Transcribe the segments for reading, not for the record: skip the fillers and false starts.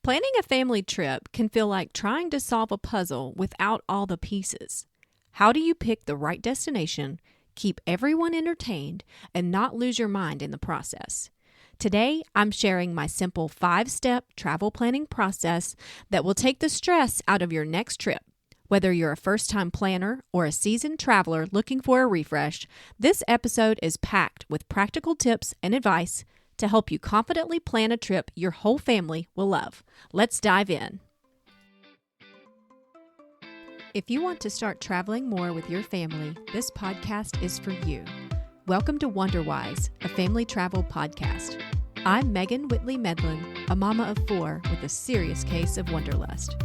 Planning a family trip can feel like trying to solve a puzzle without all the pieces. How do you pick the right destination, keep everyone entertained, and not lose your mind in the process? Today, I'm sharing my simple 5-step travel planning process that will take the stress out of your next trip. Whether you're a first-time planner or a seasoned traveler looking for a refresh, this episode is packed with practical tips and advice to help you confidently plan a trip your whole family will love. Let's dive in. If you want to start traveling more with your family, this podcast is for you. Welcome to Wanderwise, a family travel podcast. I'm Megan Whitley Medlin, a mama of 4 with a serious case of wanderlust.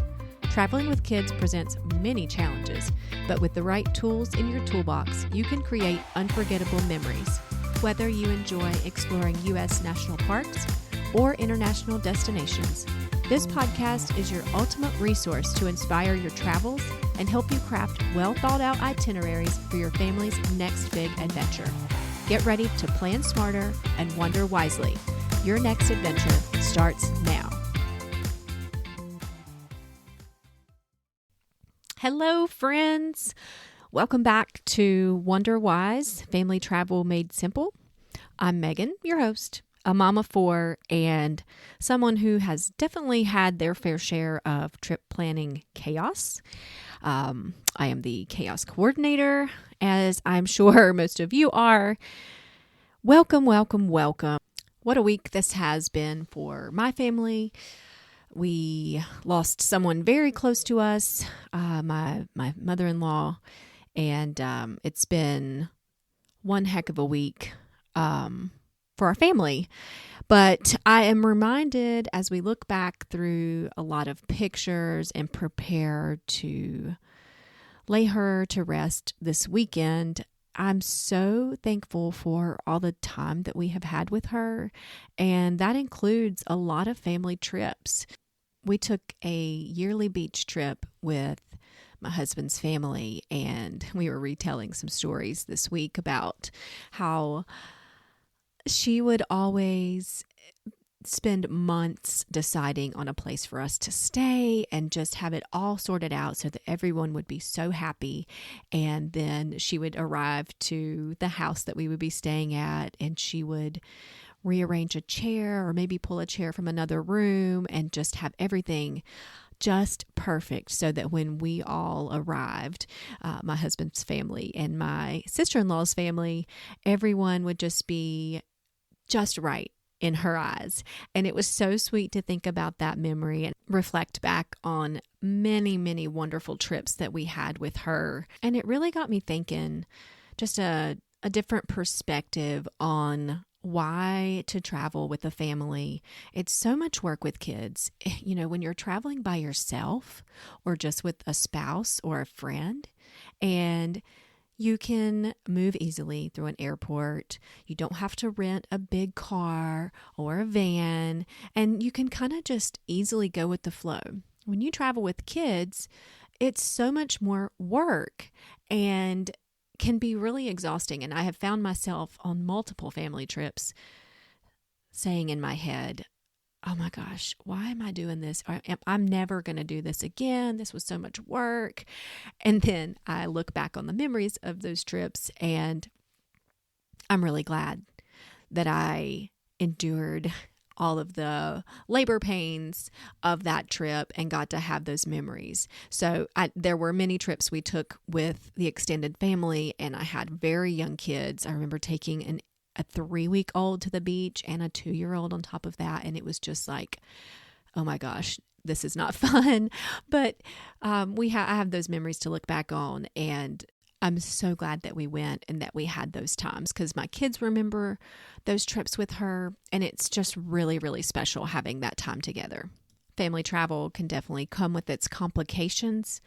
Traveling with kids presents many challenges, but with the right tools in your toolbox, you can create unforgettable memories. Whether you enjoy exploring U.S. national parks or international destinations, this podcast is your ultimate resource to inspire your travels and help you craft well-thought-out itineraries for your family's next big adventure. Get ready to plan smarter and wander wisely. Your next adventure starts now. Hello, friends. Welcome back to Wanderwise, Family Travel Made Simple. I'm Megan, your host, a mom of 4, and someone who has definitely had their fair share of trip planning chaos. I am the chaos coordinator, as I'm sure most of you are. Welcome, welcome, welcome. What a week this has been for my family. We lost someone very close to us, my mother-in-law, and it's been one heck of a week for our family. But I am reminded as we look back through a lot of pictures and prepare to lay her to rest this weekend, I'm so thankful for all the time that we have had with her, and that includes a lot of family trips. We took a yearly beach trip with my husband's family, and we were retelling some stories this week about how she would always spend months deciding on a place for us to stay and just have it all sorted out so that everyone would be so happy. And then she would arrive to the house that we would be staying at, and she would rearrange a chair or maybe pull a chair from another room and just have everything just perfect so that when we all arrived, my husband's family and my sister-in-law's family, everyone would just be just right in her eyes. And it was so sweet to think about that memory and reflect back on many, many wonderful trips that we had with her. And it really got me thinking, just a different perspective on why to travel with a family. It's so much work with kids. You know, when you're traveling by yourself or just with a spouse or a friend, and you can move easily through an airport. You don't have to rent a big car or a van, and you can kind of just easily go with the flow. When you travel with kids, it's so much more work and can be really exhausting. And I have found myself on multiple family trips saying in my head, oh my gosh, why am I doing this? I'm never going to do this again. This was so much work. And then I look back on the memories of those trips, and I'm really glad that I endured all of the labor pains of that trip and got to have those memories. So there were many trips we took with the extended family, and I had very young kids. I remember taking a 3-week-old to the beach and a 2-year-old on top of that. And it was just like, oh my gosh, this is not fun. But I have those memories to look back on, and I'm so glad that we went and that we had those times, because my kids remember those trips with her, and it's just really, really special having that time together. Family travel can definitely come with its complications,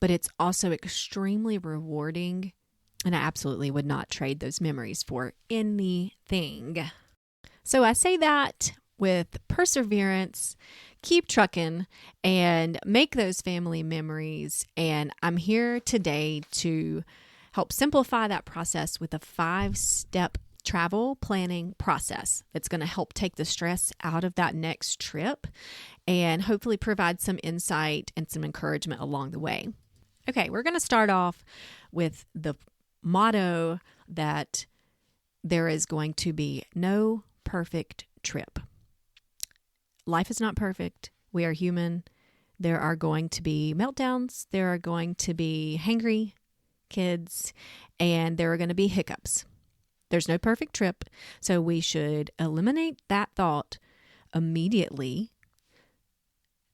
but it's also extremely rewarding, and I absolutely would not trade those memories for anything. So I say that with perseverance, keep trucking, and make those family memories. And I'm here today to help simplify that process with a 5-step travel planning process. It's going to help take the stress out of that next trip and hopefully provide some insight and some encouragement along the way. Okay, we're going to start off with the motto that there is going to be no perfect trip. Life is not perfect. We are human. There are going to be meltdowns. There are going to be hangry kids, and there are going to be hiccups. There's no perfect trip, so we should eliminate that thought immediately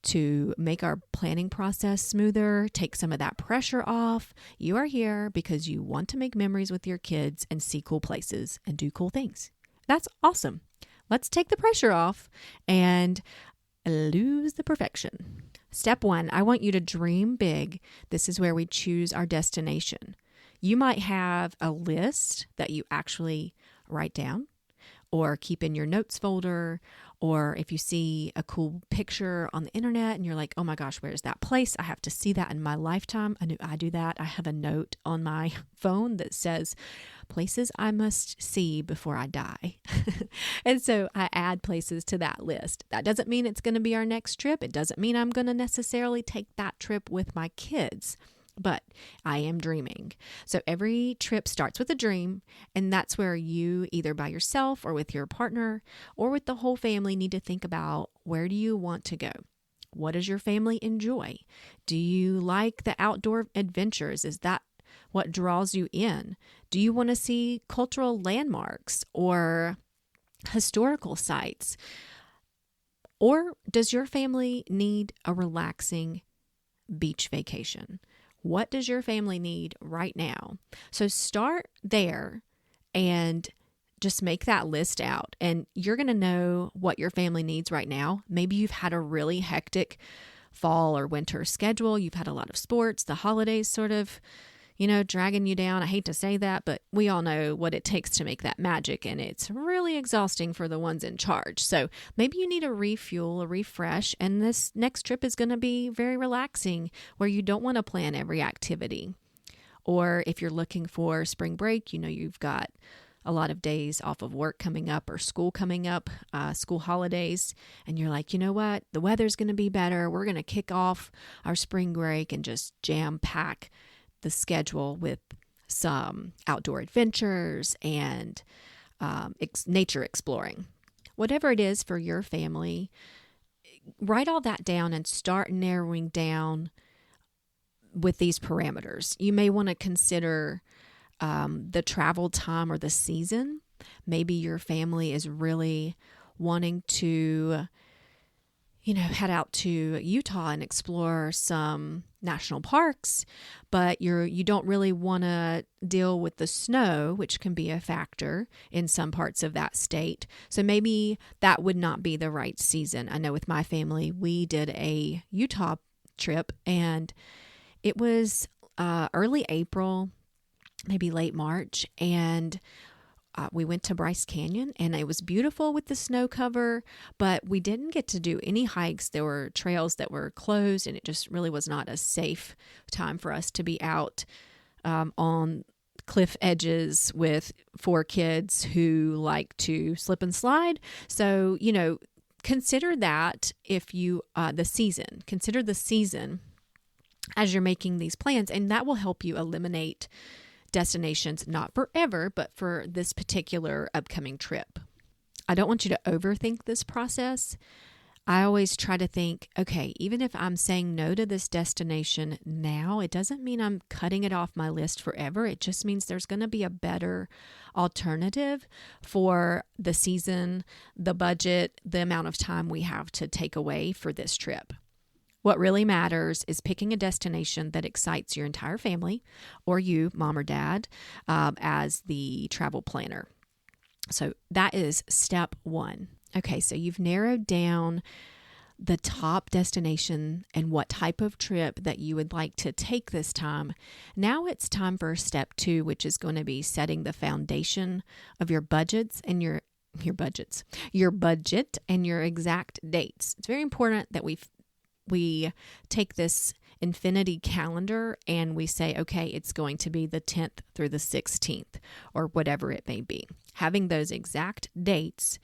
to make our planning process smoother, take some of that pressure off. You are here because you want to make memories with your kids and see cool places and do cool things. That's awesome. Let's take the pressure off and lose the perfection. Step 1, I want you to dream big. This is where we choose our destination. You might have a list that you actually write down or keep in your notes folder, or if you see a cool picture on the internet and you're like, oh my gosh, where's that place? I have to see that in my lifetime. I do that. I have a note on my phone that says places I must see before I die. And so I add places to that list. That doesn't mean it's going to be our next trip. It doesn't mean I'm going to necessarily take that trip with my kids. But I am dreaming. So every trip starts with a dream, and that's where you, either by yourself or with your partner or with the whole family, need to think about, where do you want to go? What does your family enjoy? Do you like the outdoor adventures? Is that what draws you in? Do you want to see cultural landmarks or historical sites? Or does your family need a relaxing beach vacation? What does your family need right now? So start there and just make that list out, and you're going to know what your family needs right now. Maybe you've had a really hectic fall or winter schedule. You've had a lot of sports, the holidays sort of, dragging you down. I hate to say that, but we all know what it takes to make that magic, and it's really exhausting for the ones in charge. So maybe you need a refuel, a refresh, and this next trip is going to be very relaxing, where you don't want to plan every activity. Or if you're looking for spring break, you've got a lot of days off of work coming up or school coming up, school holidays, and you're like, you know what? The weather's going to be better. We're going to kick off our spring break and just jam pack the schedule with some outdoor adventures and nature exploring. Whatever it is for your family, write all that down and start narrowing down with these parameters. You may want to consider the travel time or the season. Maybe your family is really wanting to head out to Utah and explore some national parks, but you don't really want to deal with the snow, which can be a factor in some parts of that state. So maybe that would not be the right season. I know with my family, we did a Utah trip, and it was early April, maybe late March, and we went to Bryce Canyon, and it was beautiful with the snow cover, but we didn't get to do any hikes. There were trails that were closed, and it just really was not a safe time for us to be out on cliff edges with 4 kids who like to slip and slide. So, consider that if you, consider the season as you're making these plans, and that will help you eliminate destinations, not forever, but for this particular upcoming trip. I don't want you to overthink this process. I always try to think, okay, even if I'm saying no to this destination now, it doesn't mean I'm cutting it off my list forever. It just means there's going to be a better alternative for the season, the budget, the amount of time we have to take away for this trip. What really matters is picking a destination that excites your entire family, or you, mom or dad, as the travel planner. So that is step 1. Okay, so you've narrowed down the top destination and what type of trip that you would like to take this time. Now it's time for step 2, which is going to be setting the foundation of your budgets and your budget and your exact dates. It's very important that we take this infinity calendar and we say, okay, it's going to be the 10th through the 16th or whatever it may be. Having those exact dates,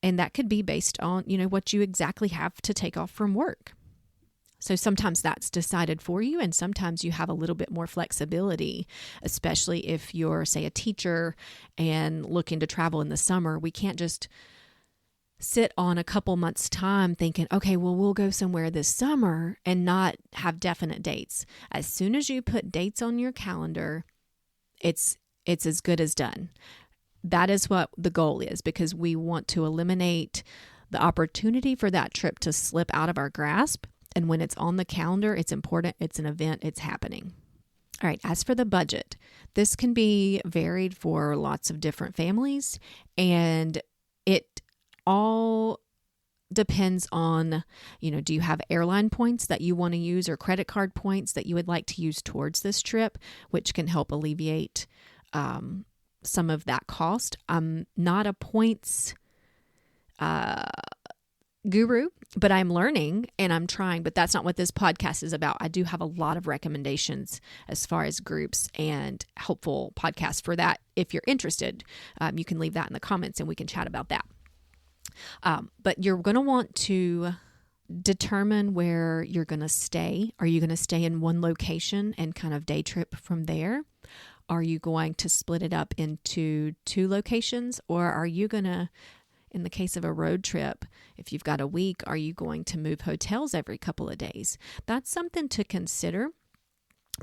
and that could be based on, what you exactly have to take off from work. So sometimes that's decided for you, and sometimes you have a little bit more flexibility, especially if you're, say, a teacher and looking to travel in the summer. We can't just sit on a couple months' time thinking, okay, well, we'll go somewhere this summer and not have definite dates. As soon as you put dates on your calendar, it's as good as done. That is what the goal is, because we want to eliminate the opportunity for that trip to slip out of our grasp. And when it's on the calendar, it's important, it's an event, it's happening. All right, as for the budget, this can be varied for lots of different families, and it all depends on, do you have airline points that you want to use or credit card points that you would like to use towards this trip, which can help alleviate some of that cost. I'm not a points guru, but I'm learning and I'm trying, but that's not what this podcast is about. I do have a lot of recommendations as far as groups and helpful podcasts for that. If you're interested, you can leave that in the comments and we can chat about that. But you're going to want to determine where you're going to stay. Are you going to stay in one location and kind of day trip from there? Are you going to split it up into 2 locations, or are you going to, in the case of a road trip, if you've got a week, are you going to move hotels every couple of days? That's something to consider,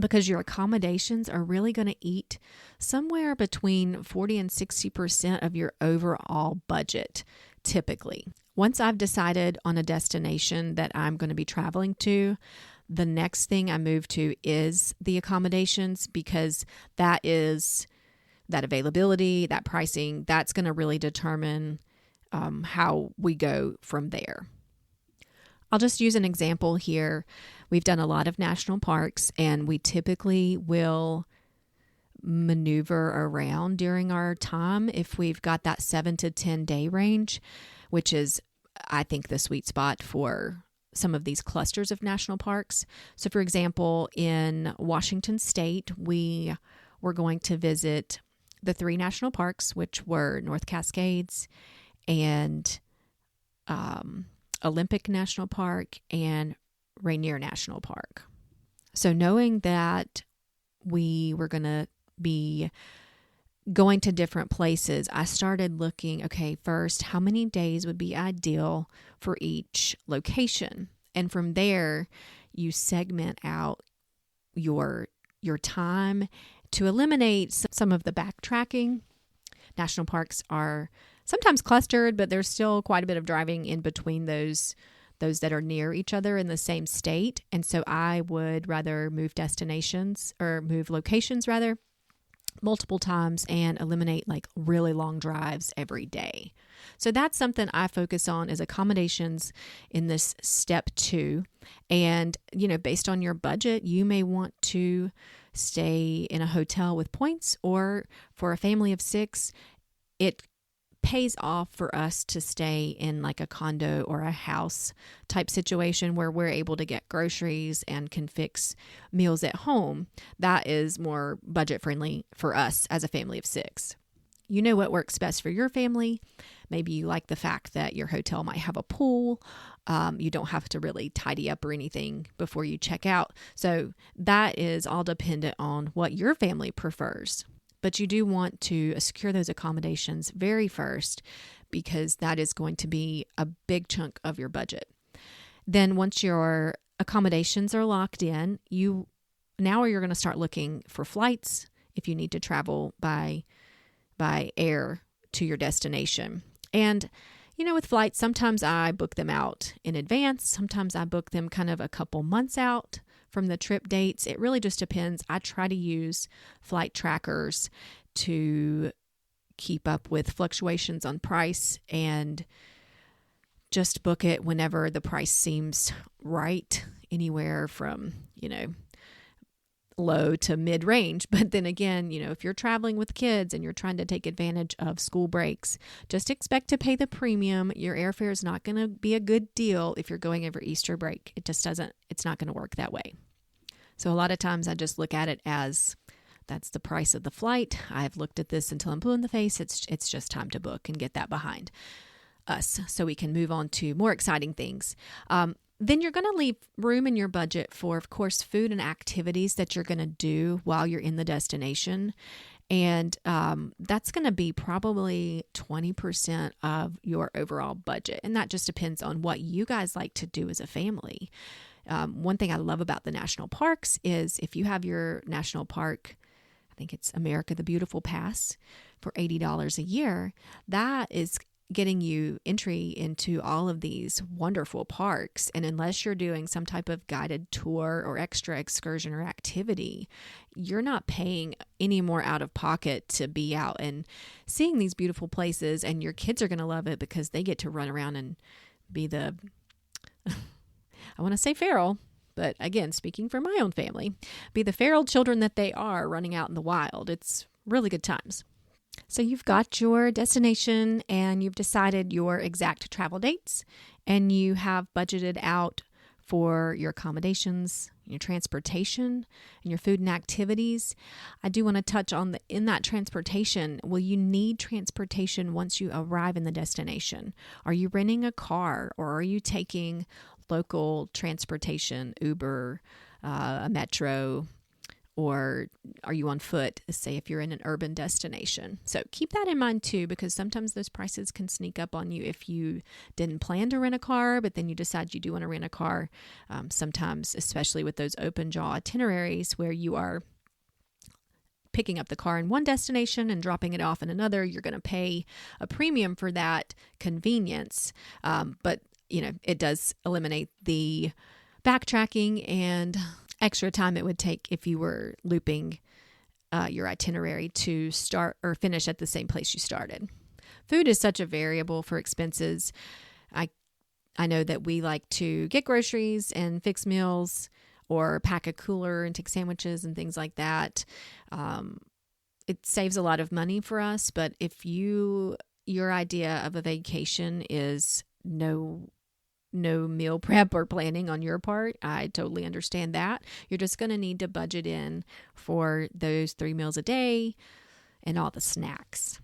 because your accommodations are really going to eat somewhere between 40 and 60% of your overall budget, typically. Once I've decided on a destination that I'm going to be traveling to, the next thing I move to is the accommodations, because that is that availability, that pricing, that's going to really determine how we go from there. I'll just use an example here. We've done a lot of national parks, and we typically will maneuver around during our time if we've got that 7 to 10 day range, which is, I think, the sweet spot for some of these clusters of national parks. So, for example, in Washington State, we were going to visit the 3 national parks, which were North Cascades and Olympic National Park and Rainier National Park. So knowing that we were going to be going to different places, I started looking, okay, first, how many days would be ideal for each location? And from there, you segment out your time to eliminate some of the backtracking. National parks are sometimes clustered, but there's still quite a bit of driving in between those that are near each other in the same state. And so I would rather move locations multiple times and eliminate like really long drives every day. So that's something I focus on, is accommodations in this step 2. And, based on your budget, you may want to stay in a hotel with points, or for a family of 6, it pays off for us to stay in like a condo or a house type situation where we're able to get groceries and can fix meals at home. That is more budget friendly for us as a family of 6. You know what works best for your family. Maybe you like the fact that your hotel might have a pool. You don't have to really tidy up or anything before you check out. So that is all dependent on what your family prefers. But you do want to secure those accommodations very first, because that is going to be a big chunk of your budget. Then once your accommodations are locked in, you're going to start looking for flights if you need to travel by air to your destination. And, with flights, sometimes I book them out in advance. Sometimes I book them kind of a couple months out from the trip dates. It really just depends. I try to use flight trackers to keep up with fluctuations on price and just book it whenever the price seems right, anywhere from, low to mid range. But then again, if you're traveling with kids and you're trying to take advantage of school breaks, just expect to pay the premium. Your airfare is not going to be a good deal if you're going over Easter break. It's not going to work that way. So a lot of times I just look at it as that's the price of the flight. I've looked at this until I'm blue in the face. It's just time to book and get that behind us so we can move on to more exciting things. Then you're going to leave room in your budget for, of course, food and activities that you're going to do while you're in the destination. And that's going to be probably 20% of your overall budget. And that just depends on what you guys like to do as a family. One thing I love about the national parks is if you have your national park, I think it's America the Beautiful Pass for $80 a year, that is getting you entry into all of these wonderful parks. And unless you're doing some type of guided tour or extra excursion or activity, you're not paying any more out of pocket to be out and seeing these beautiful places. And your kids are going to love it because they get to run around and be the, I want to say feral, but again, speaking for my own family, be the feral children that they are running out in the wild. It's really good times. So you've got your destination and you've decided your exact travel dates, and you have budgeted out for your accommodations, your transportation, and your food and activities. I do want to touch on in that transportation, will you need transportation once you arrive in the destination? Are you renting a car, or are you taking local transportation, Uber, a metro, or are you on foot, say if you're in an urban destination? So keep that in mind too, because sometimes those prices can sneak up on you if you didn't plan to rent a car, but then you decide you do want to rent a car. Sometimes, especially with those open jaw itineraries where you are picking up the car in one destination and dropping it off in another, you're going to pay a premium for that convenience. But it does eliminate the backtracking and extra time it would take if you were looping your itinerary to start or finish at the same place you started. Food is such a variable for expenses. I know that we like to get groceries and fix meals or pack a cooler and take sandwiches and things like that. It saves a lot of money for us, but if your idea of a vacation is no meal prep or planning on your part, I totally understand that. You're just going to need to budget in for those 3 meals a day and all the snacks.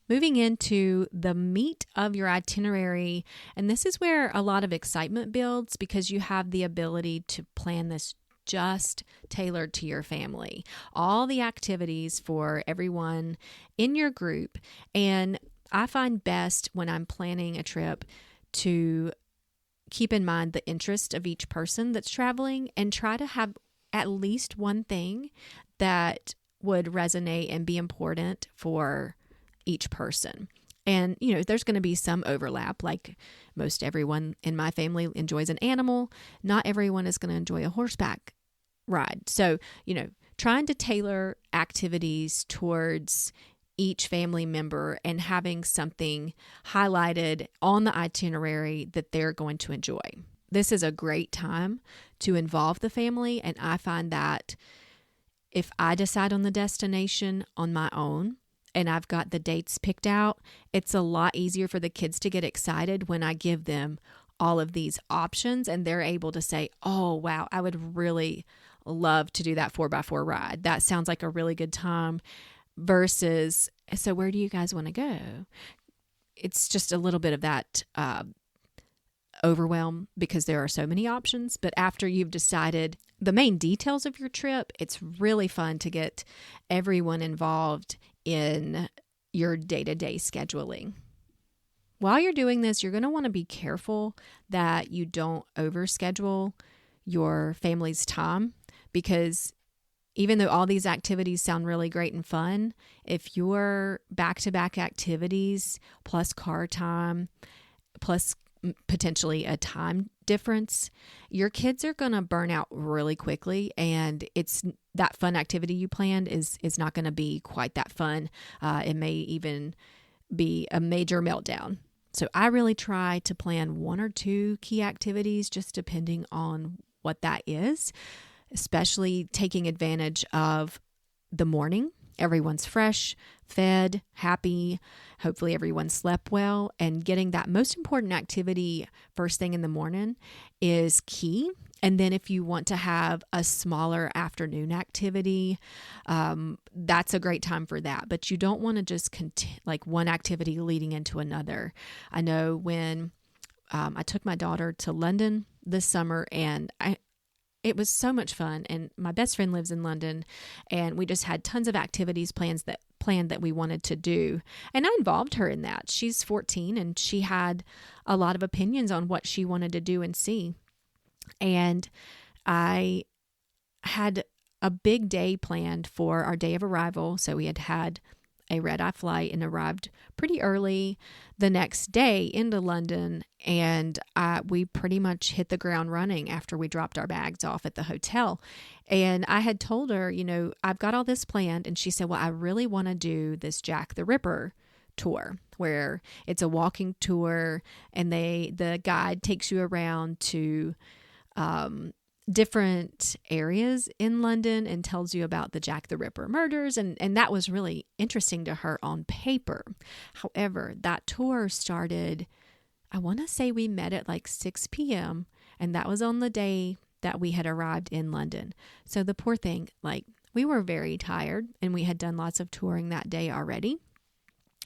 Moving into the meat of your itinerary, and this is where a lot of excitement builds because you have the ability to plan this just tailored to your family. All the activities for everyone in your group. And I find best when I'm planning a trip to keep in mind the interest of each person that's traveling and try to have at least one thing that would resonate and be important for each person. And, there's going to be some overlap, like most everyone in my family enjoys an animal. Not everyone is going to enjoy a horseback ride. So, trying to tailor activities towards each family member and having something highlighted on the itinerary that they're going to enjoy. This is a great time to involve the family, and I find that if I decide on the destination on my own and I've got the dates picked out, it's a lot easier for the kids to get excited when I give them all of these options and they're able to say, oh, wow, I would really love to do that 4x4 ride. That sounds like a really good time. Versus, so where do you guys want to go? It's just a little bit of that overwhelm because there are so many options. But after you've decided the main details of your trip, it's really fun to get everyone involved in your day-to-day scheduling. While you're doing this, you're going to want to be careful that you don't overschedule your family's time, because even though all these activities sound really great and fun, if your back-to-back activities plus car time plus potentially a time difference, your kids are going to burn out really quickly, and it's that fun activity you planned is not going to be quite that fun. It may even be a major meltdown. So I really try to plan 1 or 2 key activities, just depending on what that is, especially taking advantage of the morning. Everyone's fresh, fed, happy. Hopefully everyone slept well, and getting that most important activity first thing in the morning is key. And then if you want to have a smaller afternoon activity, that's a great time for that. But you don't want to just like one activity leading into another. I know when I took my daughter to London this summer, and it was so much fun. And my best friend lives in London, and we just had tons of activities planned that we wanted to do. And I involved her in that. She's 14, and she had a lot of opinions on what she wanted to do and see. And I had a big day planned for our day of arrival. So we had a red-eye flight and arrived pretty early the next day into London. And we pretty much hit the ground running after we dropped our bags off at the hotel. And I had told her, I've got all this planned. And she said, well, I really want to do this Jack the Ripper tour, where it's a walking tour, and the guide takes you around to different areas in London and tells you about the Jack the Ripper murders. And that was really interesting to her on paper. However, that tour started, I want to say we met at like 6 p.m. and that was on the day that we had arrived in London. So the poor thing, we were very tired, and we had done lots of touring that day already.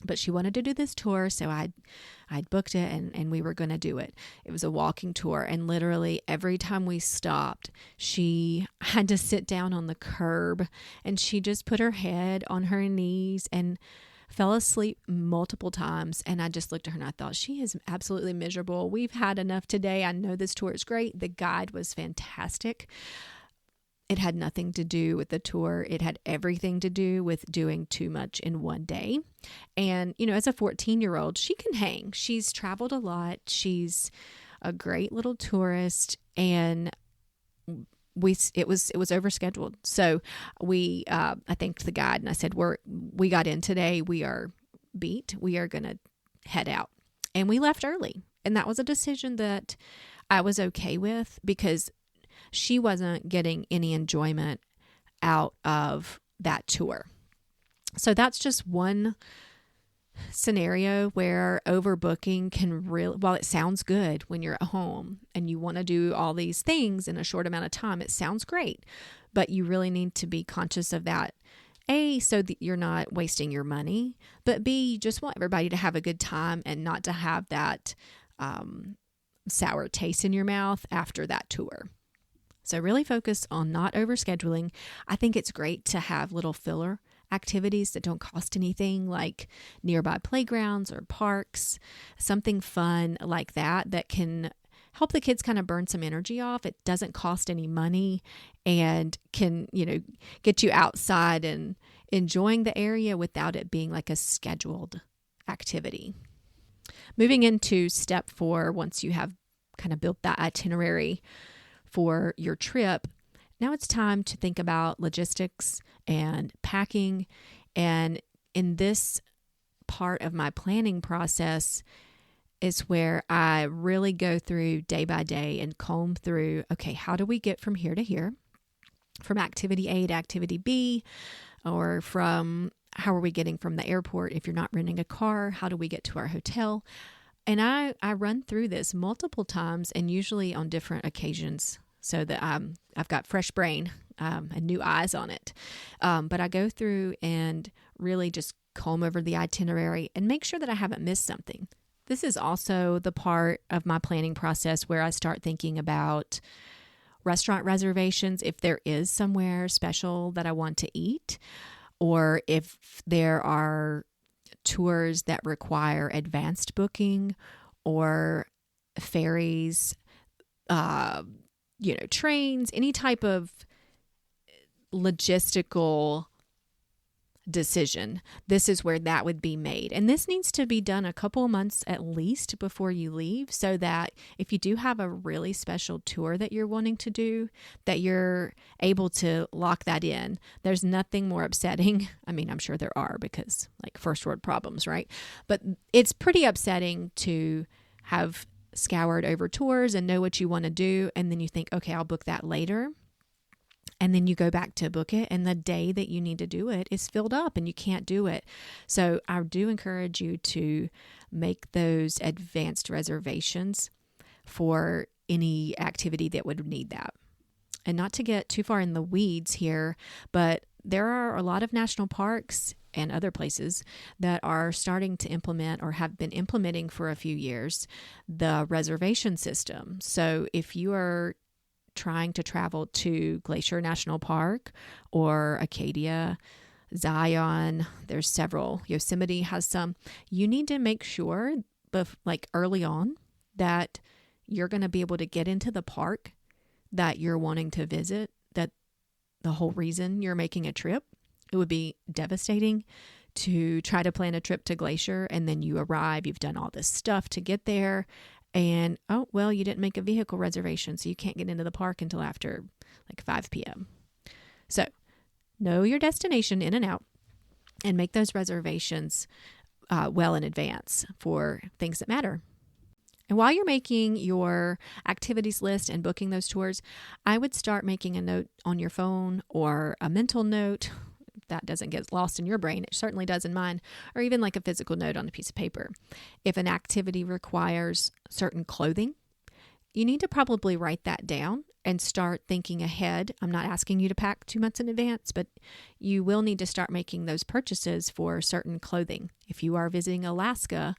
But she wanted to do this tour, so I'd booked it, and we were going to do it. It was a walking tour, and literally every time we stopped, she had to sit down on the curb, and she just put her head on her knees and fell asleep multiple times. And I just looked at her and I thought, she is absolutely miserable. We've had enough today. I know this tour is great. The guide was fantastic. It had nothing to do with the tour. It had everything to do with doing too much in one day. And, as a 14-year-old, she can hang. She's traveled a lot. She's a great little tourist, and it was overscheduled. So I thanked the guide and I said, we got in today. We are beat. We are going to head out. And we left early. And that was a decision that I was okay with, because she wasn't getting any enjoyment out of that tour. So that's just one scenario where overbooking can really, while it sounds good when you're at home and you want to do all these things in a short amount of time, it sounds great, but you really need to be conscious of that. A, so that you're not wasting your money, but B, you just want everybody to have a good time and not to have that sour taste in your mouth after that tour. So really focus on not overscheduling. I think it's great to have little filler activities that don't cost anything, like nearby playgrounds or parks, something fun like that can help the kids kind of burn some energy off. It doesn't cost any money and can, get you outside and enjoying the area without it being like a scheduled activity. Moving into step 4, once you have kind of built that itinerary for your trip, now it's time to think about logistics and packing. And in this part of my planning process is where I really go through day by day and comb through, okay, how do we get from here to here? From activity A to activity B, or from how are we getting from the airport if you're not renting a car? How do we get to our hotel? And I run through this multiple times, and usually on different occasions, so that I've got fresh brain and new eyes on it. But I go through and really just comb over the itinerary and make sure that I haven't missed something. This is also the part of my planning process where I start thinking about restaurant reservations, if there is somewhere special that I want to eat, or if there are tours that require advanced booking, or ferries, trains, any type of logistical decision. This is where that would be made. And this needs to be done a couple of months at least before you leave, so that if you do have a really special tour that you're wanting to do, that you're able to lock that in. There's nothing more upsetting. I mean, I'm sure there are, because first world problems, right? But it's pretty upsetting to have scoured over tours and know what you want to do, and then you think, okay, I'll book that later. And then you go back to book it, and the day that you need to do it is filled up and you can't do it. So I do encourage you to make those advanced reservations for any activity that would need that. And not to get too far in the weeds here, but there are a lot of national parks and other places that are starting to implement or have been implementing for a few years the reservation system. So if you are trying to travel to Glacier National Park or Acadia, Zion, there's several, Yosemite has some, you need to make sure like early on that you're going to be able to get into the park that you're wanting to visit, that the whole reason you're making a trip. It would be devastating to try to plan a trip to Glacier and then you arrive, you've done all this stuff to get there, and oh, well, you didn't make a vehicle reservation, so you can't get into the park until after like 5 p.m. So know your destination in and out and make those reservations well in advance for things that matter. And while you're making your activities list and booking those tours, I would start making a note on your phone or a mental note. If that doesn't get lost in your brain, it certainly does in mine, or even like a physical note on a piece of paper. If an activity requires certain clothing, you need to probably write that down and start thinking ahead. I'm not asking you to pack 2 months in advance, but you will need to start making those purchases for certain clothing. If you are visiting Alaska,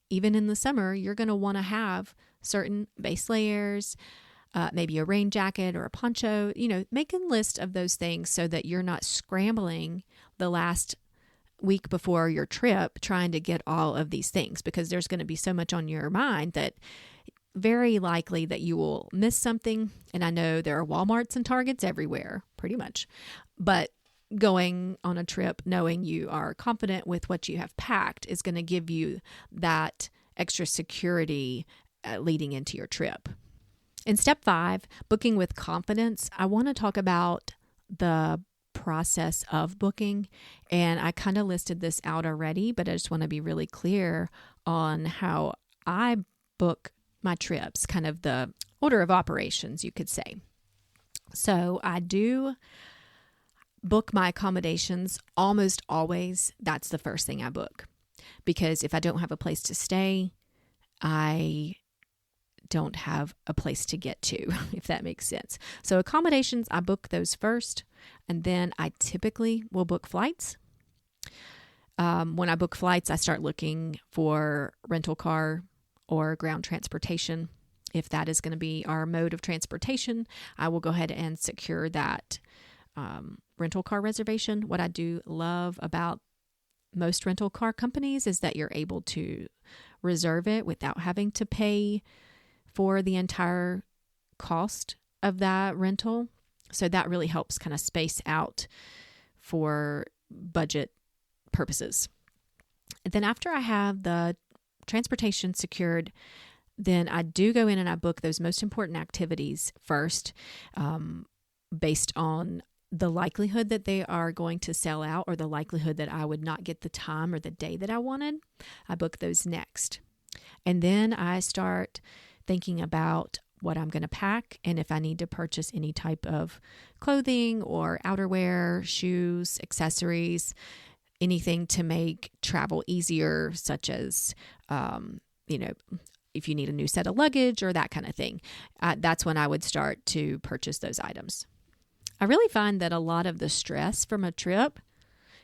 even in the summer, you're going to want to have certain base layers, maybe a rain jacket or a poncho. Make a list of those things so that you're not scrambling the last week before your trip trying to get all of these things, because there's going to be so much on your mind that very likely that you will miss something. And I know there are Walmarts and Targets everywhere, pretty much. But going on a trip knowing you are confident with what you have packed is going to give you that extra security leading into your trip. In step 5, booking with confidence, I want to talk about the process of booking. And I kind of listed this out already, but I just want to be really clear on how I book my trips, kind of the order of operations, you could say. So I do book my accommodations almost always. That's the first thing I book, because if I don't have a place to stay, I don't have a place to get to, if that makes sense. So accommodations, I book those first, and then I typically will book flights. When I book flights, I start looking for rental car or ground transportation. If that is going to be our mode of transportation, I will go ahead and secure that rental car reservation. What I do love about most rental car companies is that you're able to reserve it without having to pay for the entire cost of that rental. So that really helps kind of space out for budget purposes. And then after I have the transportation secured, then I do go in and I book those most important activities first, based on the likelihood that they are going to sell out or the likelihood that I would not get the time or the day that I wanted. I book those next. And then I start thinking about what I'm going to pack and if I need to purchase any type of clothing or outerwear, shoes, accessories, anything to make travel easier, such as, if you need a new set of luggage or that kind of thing. That's when I would start to purchase those items. I really find that a lot of the stress from a trip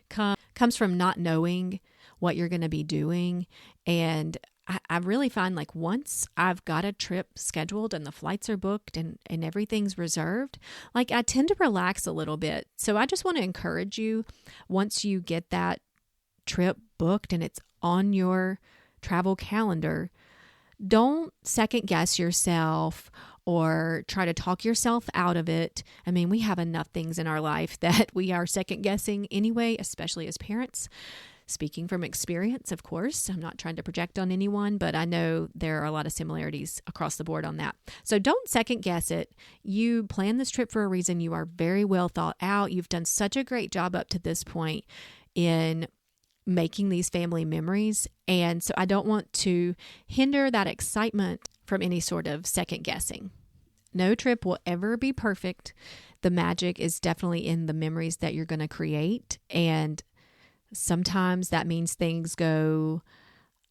comes from not knowing what you're going to be doing. And I really find like once I've got a trip scheduled and the flights are booked and everything's reserved, like I tend to relax a little bit. So I just want to encourage you, once you get that trip booked and it's on your travel calendar, don't second guess yourself or try to talk yourself out of it. I mean, we have enough things in our life that we are second guessing anyway, especially as parents. Speaking from experience, of course, I'm not trying to project on anyone, but I know there are a lot of similarities across the board on that. So don't second guess it. You plan this trip for a reason. You are very well thought out. You've done such a great job up to this point in making these family memories. And so I don't want to hinder that excitement from any sort of second guessing. No trip will ever be perfect. The magic is definitely in the memories that you're going to create. And sometimes that means things go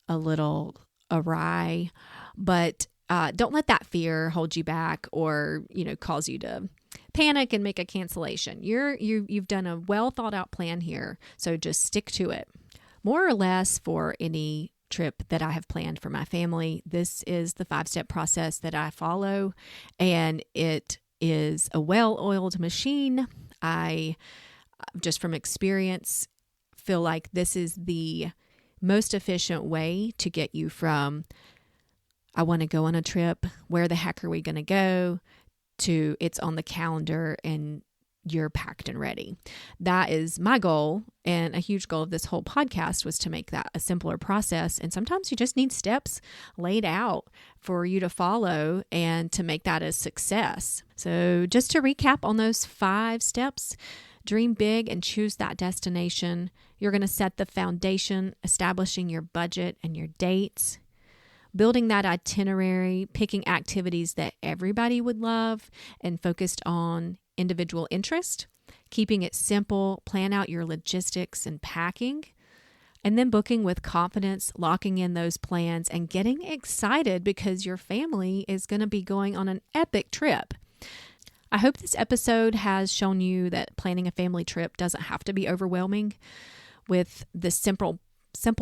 a little awry, but don't let that fear hold you back or, cause you to panic and make a cancellation. You've done a well thought out plan here, so just stick to it. More or less for any trip that I have planned for my family, this is the 5-step process that I follow, and it is a well-oiled machine. I, just from experience, feel like this is the most efficient way to get you from I want to go on a trip, where the heck are we going to go, to it's on the calendar and you're packed and ready. That is my goal, and a huge goal of this whole podcast was to make that a simpler process. And sometimes you just need steps laid out for you to follow and to make that a success. So just to recap on those 5 steps: dream big and choose that destination. You're going to set the foundation, establishing your budget and your dates, building that itinerary, picking activities that everybody would love and focused on individual interest, keeping it simple, plan out your logistics and packing, and then booking with confidence, locking in those plans and getting excited because your family is going to be going on an epic trip. I hope this episode has shown you that planning a family trip doesn't have to be overwhelming. With the simple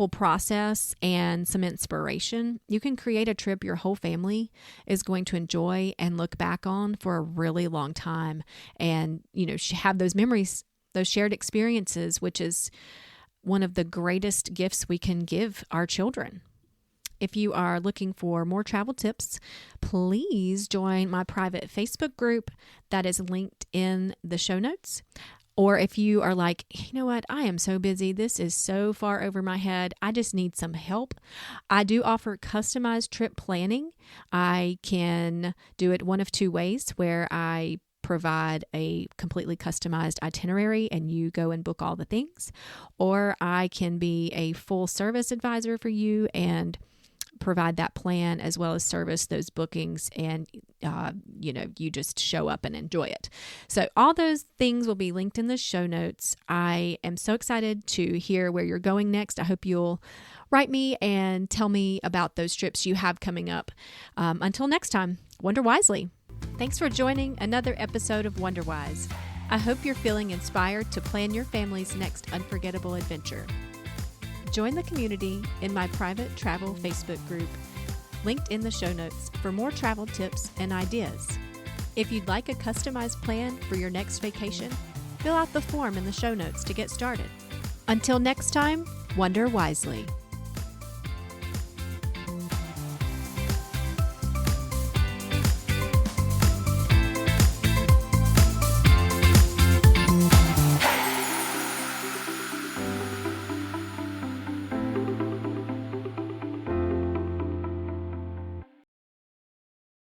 process and some inspiration, you can create a trip your whole family is going to enjoy and look back on for a really long time, and have those memories, those shared experiences, which is one of the greatest gifts we can give our children. If you are looking for more travel tips, please join my private Facebook group that is linked in the show notes. Or if you are like, you know what, I am so busy, this is so far over my head, I just need some help, I do offer customized trip planning. I can do it one of 2 ways, where I provide a completely customized itinerary and you go and book all the things, or I can be a full service advisor for you and provide that plan as well as service those bookings, and you just show up and enjoy it. So all those things will be linked in the show notes. I am so excited to hear where you're going next. I hope you'll write me and tell me about those trips you have coming up. Until next time, wander wisely. Thanks for joining another episode of Wanderwise. I hope you're feeling inspired to plan your family's next unforgettable adventure. Join the community in my private travel Facebook group, linked in the show notes, for more travel tips and ideas. If you'd like a customized plan for your next vacation, fill out the form in the show notes to get started. Until next time, wander wisely.